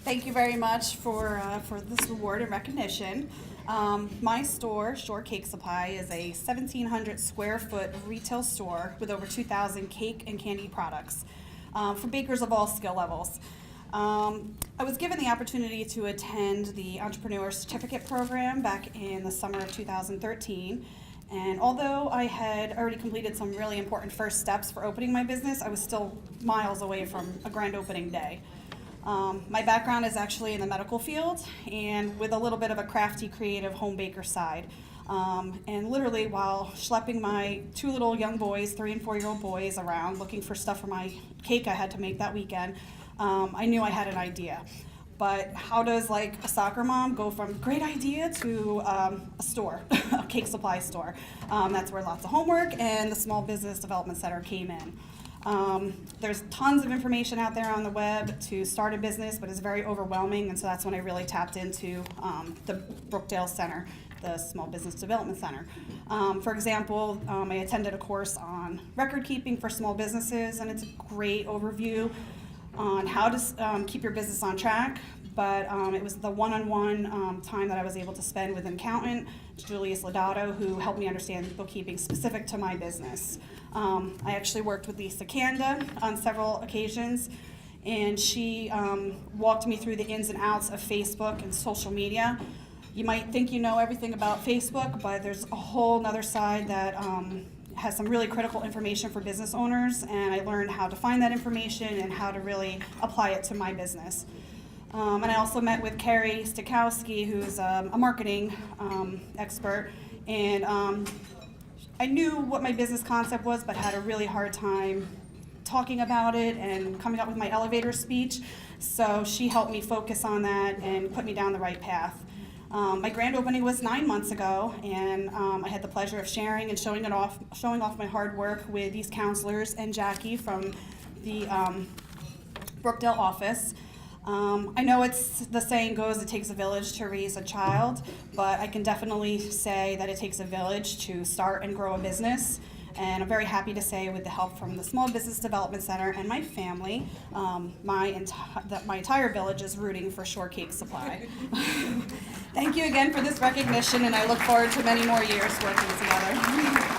Thank you very much for this award and recognition. My store, Shore Cake Supply, is a 1,700 square foot retail store with over 2,000 cake and candy products for bakers of all skill levels. I was given the opportunity to attend the Entrepreneur Certificate Program back in the summer of 2013. And although I had already completed some really important first steps for opening my business, I was still miles away from a grand opening day. My background is actually in the medical field and with a little bit of a crafty, creative home baker side. And literally while schlepping my two little young boys, 3 and 4-year-old boys, around looking for stuff for my cake I had to make that weekend, I knew I had an idea. But how does like a soccer mom go from great idea to a store, a cake supply store? That's where lots of homework and the Small Business Development Center came in. There's tons of information out there on the web to start a business, but it's very overwhelming, and so that's when I really tapped into the Brookdale Center, the Small Business Development Center. For example, I attended a course on record keeping for small businesses, and it's a great overview on how to keep your business on track, but it was the one-on-one time that I was able to spend with an accountant, Julius Lodato, who helped me understand bookkeeping specific to my business. I actually worked with Lisa Kanda on several occasions, and she walked me through the ins and outs of Facebook and social media. You might think you know everything about Facebook, but there's a whole nother side that has some really critical information for business owners, and I learned how to find that information and how to really apply it to my business. And I also met with Carrie Stikowski, who's a marketing expert, and I knew what my business concept was, but had a really hard time talking about it and coming up with my elevator speech, so she helped me focus on that and put me down the right path. My grand opening was 9 months ago, and I had the pleasure of sharing and showing off my hard work with these counselors and Jackie from the Brookdale office. I know the saying goes, it takes a village to raise a child, but I can definitely say that it takes a village to start and grow a business. And I'm very happy to say, with the help from the Small Business Development Center and my family, my entire village is rooting for Shore Cake Supply. Thank you again for this recognition, and I look forward to many more years working together.